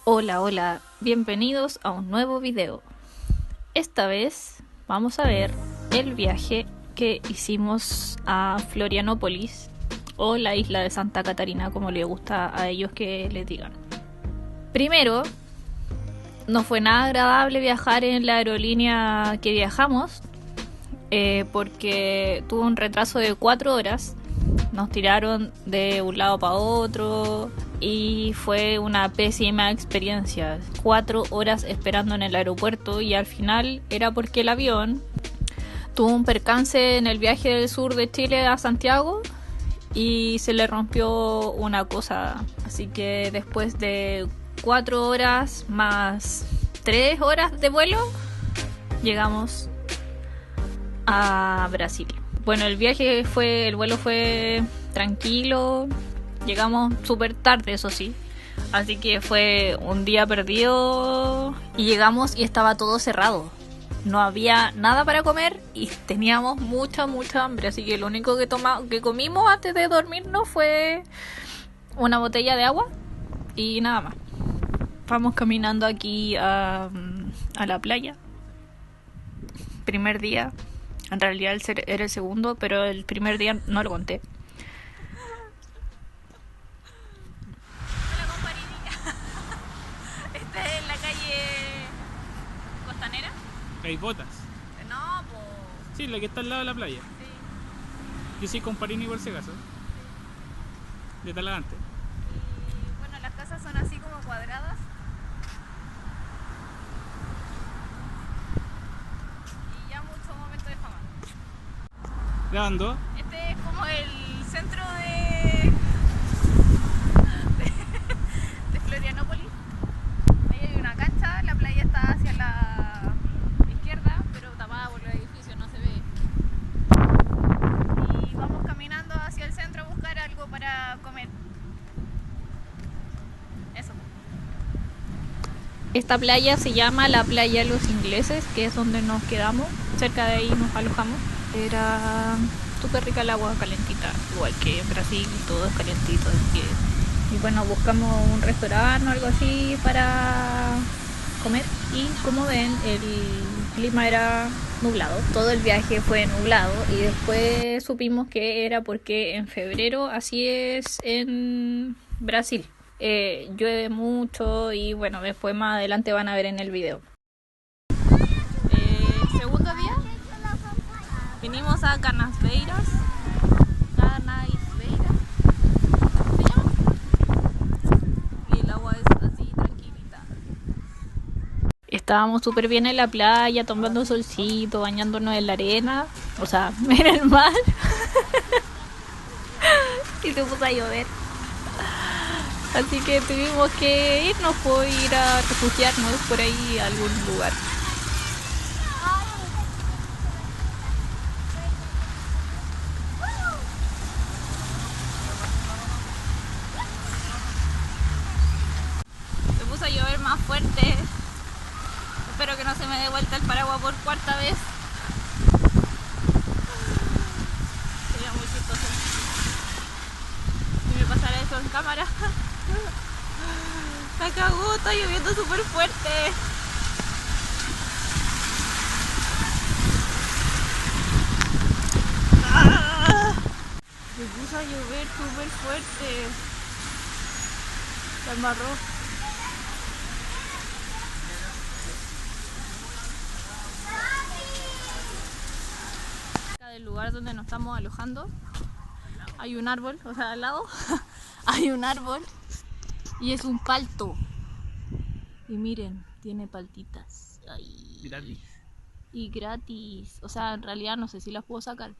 Hola, hola, bienvenidos a un nuevo video. Esta vez vamos a ver el viaje que hicimos a Florianópolis o la isla de Santa Catarina, como les gusta a ellos que les digan. Primero, no fue nada agradable viajar en la aerolínea que viajamos porque tuvo un retraso de 4 horas. Nos tiraron de un lado para otro y fue una pésima experiencia. 4 horas esperando en el aeropuerto y al final era porque el avión tuvo un percance en el viaje del sur de Chile a Santiago y se le rompió una cosa. Así que después de 4 horas más 3 horas de vuelo, llegamos a Brasil. Bueno, el vuelo fue tranquilo, llegamos súper tarde, eso sí, así que fue un día perdido y llegamos y estaba todo cerrado. No había nada para comer y teníamos mucha hambre, así que lo único que comimos antes de dormirnos fue una botella de agua y nada más. Vamos caminando aquí a la playa. Primer día. En realidad era el segundo, pero el primer día no lo conté. Hola, compañía. ¿Estás en la calle Costanera? Gaivotas. No, po. Sí, la que está al lado de la playa. Sí. Yo soy Comparini por si acaso. De Talagante. Y bueno, las casas son así como cuadradas. Y ya mucho momento de fama. Grabando. Este es como el centro de Florianópolis. Ahí hay una cancha, la playa está hacia la izquierda, pero tapada por los edificios, no se ve. Y vamos caminando hacia el centro a buscar algo para comer. Eso. Esta playa se llama la Playa Los Ingleses, que es donde nos quedamos. Cerca de ahí nos alojamos. Era súper rica el agua, calentita, igual que en Brasil, todo es calentito. Y bueno, buscamos un restaurante o algo así para comer y como ven el clima era nublado, todo el viaje fue nublado y después supimos que era porque en febrero así es en Brasil. Llueve mucho y bueno, después más adelante van a ver en el video. Segundo día, vinimos a Canasvieiras. ¿Se llama? Y el agua es así tranquilita. Estábamos súper bien en la playa, tomando solcito, bañándonos en la arena, o sea, en el mar. Y se puso a llover. Así que tuvimos que irnos, por ir a refugiarnos por ahí a algún lugar. Se puso a llover más fuerte. Espero que no se me dé vuelta el paraguas por cuarta vez. Sería muy chistoso si me pasara eso en cámara. La cagó, está lloviendo súper fuerte. Se puso a llover súper fuerte. La embarró. Cerca del lugar donde nos estamos alojando hay un árbol, o sea, al lado hay un árbol y es un palto. Y miren, tiene paltitas. Ay. Gratis. Y gratis. O sea, en realidad no sé si las puedo sacar.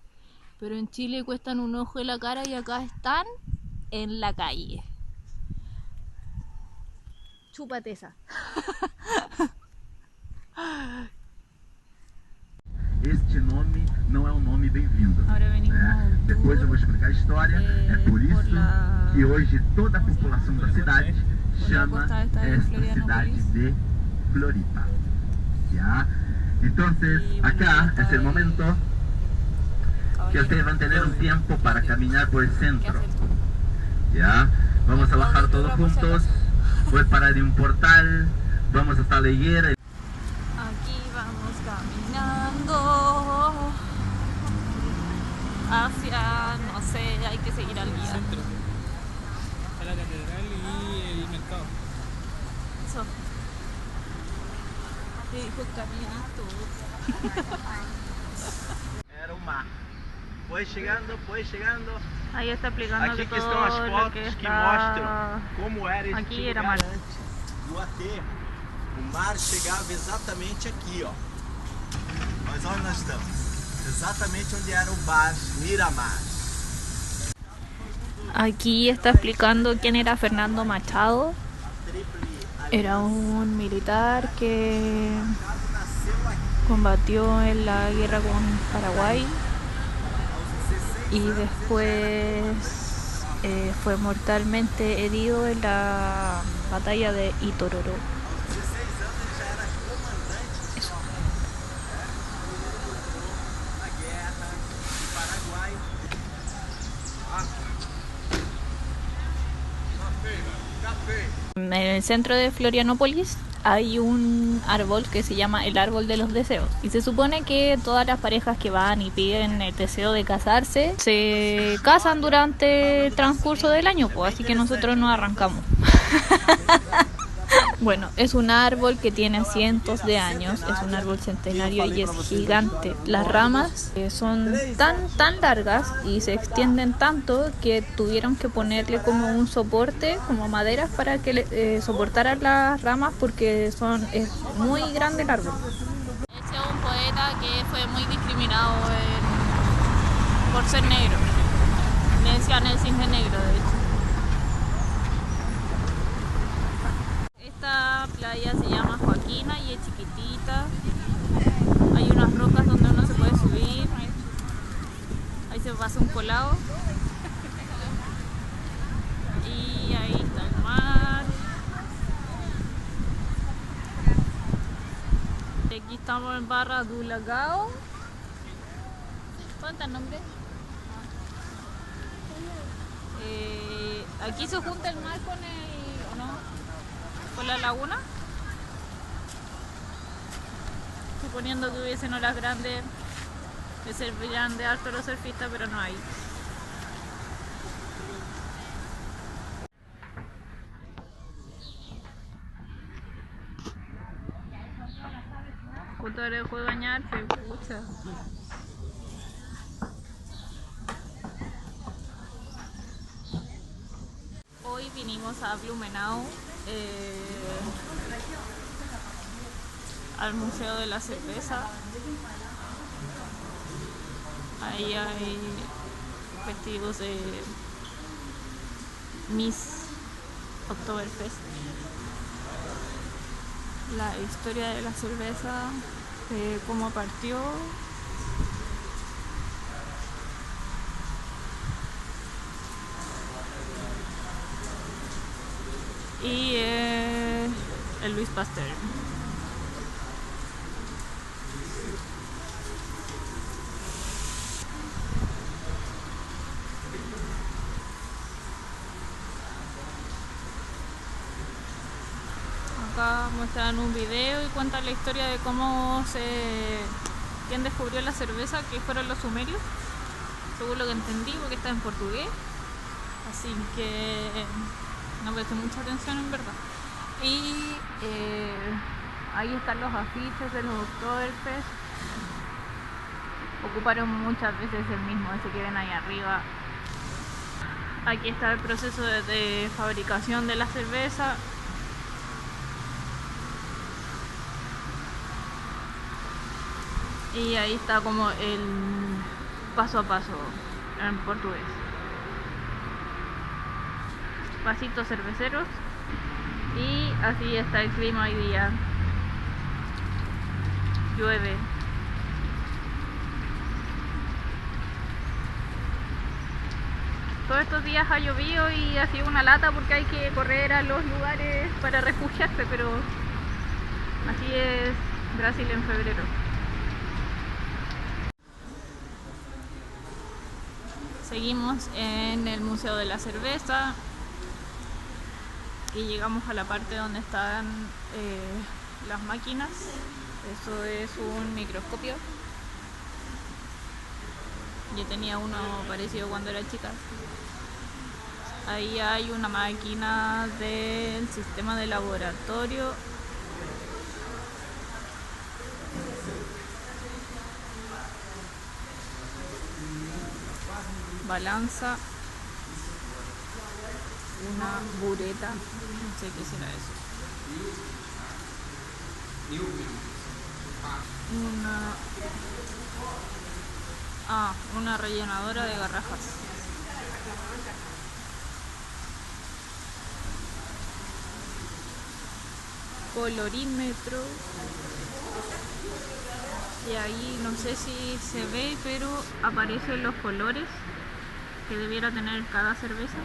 Pero en Chile cuestan un ojo de la cara y acá están en la calle. Chúpate esa. Este nome não é um nome bem-vindo. Ahora venimos a un Depois eu vou explicar a história. É por por isso la- que hoje toda a população da cidade por la chama costa esta de esta Florianópolis. cidade de Floripa. ¿Ya? Entonces, Y bueno, ya acá está es el el momento que ustedes van a tener un tiempo para caminar por el ¿Qué centro. haces tú? ¿Ya? Vamos a bajar todos juntos Voy para de un portal, vamos hasta la higuera. Aquí vamos caminando hacia, no sé, hay que seguir al guía. Centro. A la catedral y el mercado. Eso. ¿Qué dijo caminito? Era un mar. Foi chegando. Ahí está explicando Aqui que que estão todo as lo fotos que que está... mostram como era esse Aqui tipo era de mar. antes do aterro. O mar chegava exatamente aqui, ó. Mas onde nós estamos? Exatamente onde era o bar Miramar. Aquí está explicando quién era Fernando Machado. Era un militar que combatió en la guerra con Paraguay y después fue mortalmente herido en la batalla de Itororó. Eso. En el centro de Florianópolis hay un árbol que se llama el árbol de los deseos y se supone que todas las parejas que van y piden el deseo de casarse se casan durante el transcurso del año, pues así que nosotros nos arrancamos. Bueno, es un árbol que tiene cientos de años, es un árbol centenario y es gigante. Las ramas son tan largas y se extienden tanto que tuvieron que ponerle como un soporte, como maderas para que soportaran las ramas porque es muy grande el árbol. Ese es un poeta que fue muy discriminado por ser negro. Le decían el cisne negro, de hecho. Esta playa se llama Joaquina y es chiquitita. Hay unas rocas donde uno se puede subir. Ahí se pasa un colado. Y ahí está el mar. Y aquí estamos en Barra do Lagao. ¿Cuál está el nombre? Aquí se junta el mar con el... ¿o no? ¿Con la laguna? Suponiendo que hubiesen olas grandes, que servirían de alto a los surfistas, pero no hay. Justo ahora dejó de bañarse, pucha. Hoy vinimos a Blumenau, al Museo de la Cerveza. Ahí hay vestidos de Miss Oktoberfest. La historia de la cerveza, de cómo partió. Y el Luis Pasteur. Acá muestran un video y cuentan la historia de quién descubrió la cerveza, que fueron los sumerios, según lo que entendí, porque está en portugués. Así que no presté mucha atención en verdad. Y ahí están los afiches de los Oktoberfest. Ocuparon muchas veces el mismo, ese que ven ahí arriba. Aquí está el proceso de fabricación de la cerveza. Y ahí está como el paso a paso en portugués. Vasitos cerveceros. Y así está el clima hoy día. Llueve. Todos estos días ha llovido y ha sido una lata porque hay que correr a los lugares para refugiarse, pero así es Brasil en febrero. Seguimos en el Museo de la Cerveza. y llegamos a la parte donde están las máquinas. Eso es un microscopio. Yo tenía uno parecido cuando era chica. Ahí hay una máquina del sistema de laboratorio. Balanza. Una bureta. No sé qué será eso. Una rellenadora de garrafas. Colorímetro. Y ahí no sé si se ve, pero aparecen los colores que debiera tener cada cerveza,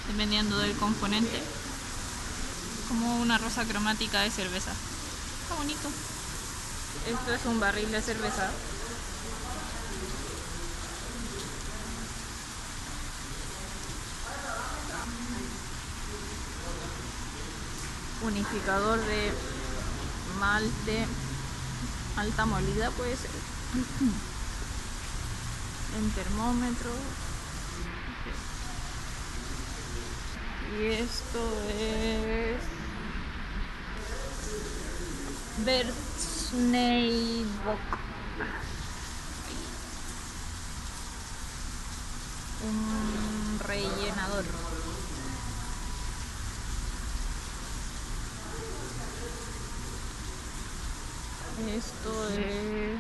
dependiendo del componente. Como una rosa cromática de cerveza. Está bonito. Esto es un barril de cerveza. Unificador de malte alta molida, puede ser. En termómetro. Y esto es Versneybock. Un rellenador. Esto es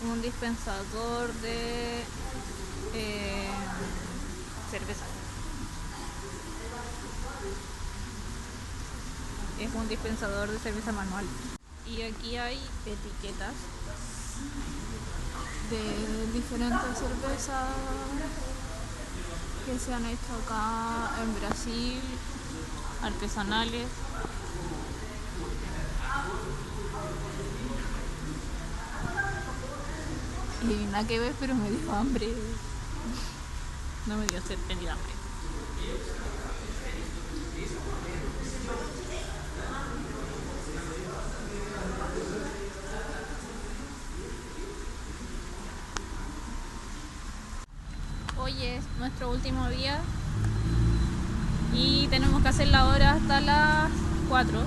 un dispensador de cerveza. Es un dispensador de cerveza manual. Y aquí hay etiquetas de diferentes cervezas que se han hecho acá en Brasil, artesanales. Y nada que ver, pero me dio hambre. No me dio sed, me dio hambre. Hoy es nuestro último día y tenemos que hacer la hora hasta las 4.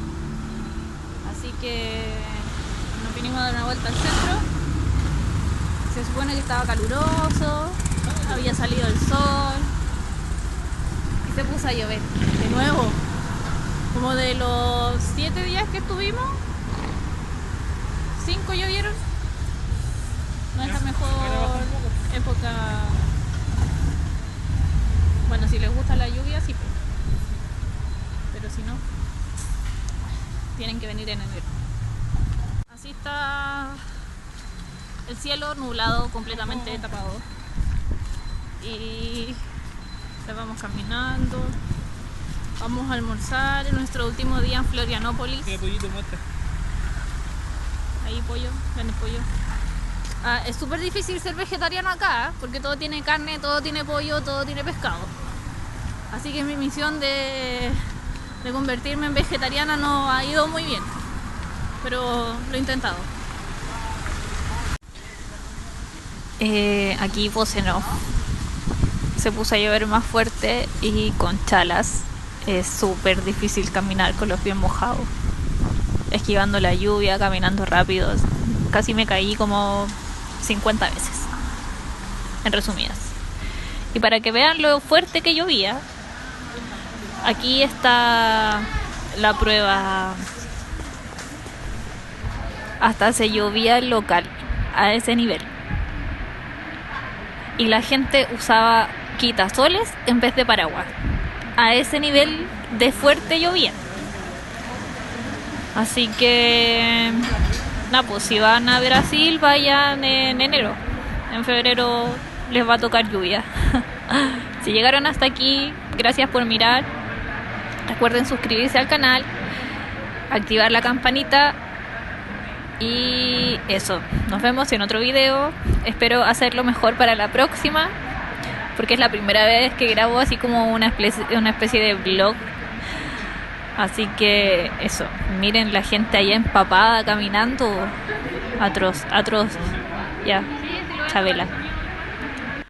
Así que nos vinimos a dar una vuelta al centro. Se supone que estaba caluroso, había salido el sol y se puso a llover de nuevo. Como de los 7 días que estuvimos, 5 llovieron. No es la mejor época. Bueno, si les gusta la lluvia, sí, pero si no, tienen que venir en enero. Así está el cielo, nublado, completamente tapado. Y ya vamos caminando. Vamos a almorzar en nuestro último día en Florianópolis. Tiene pollito, muestra. Ahí pollo, ven el pollo. Es súper difícil ser vegetariano acá, porque todo tiene carne, todo tiene pollo, todo tiene pescado. Así que mi misión de convertirme en vegetariana no ha ido muy bien, pero lo he intentado. Aquí Pocenó se puso a llover más fuerte y con chalas. Es súper difícil caminar con los pies mojados, esquivando la lluvia, caminando rápido. Casi me caí como 50 veces, en resumidas. Y para que vean lo fuerte que llovía, aquí está la prueba. Hasta se llovía el local a ese nivel. Y la gente usaba quitasoles en vez de paraguas. A ese nivel de fuerte llovía. Así que nada, pues si van a Brasil, vayan en enero. En febrero les va a tocar lluvia. Si llegaron hasta aquí, gracias por mirar. Recuerden suscribirse al canal, activar la campanita. Y eso, nos vemos en otro video. Espero hacerlo mejor para la próxima. porque es la primera vez que grabo así como una especie de vlog. Así que eso, miren la gente allá empapada caminando. Atroz. Ya, Chabela.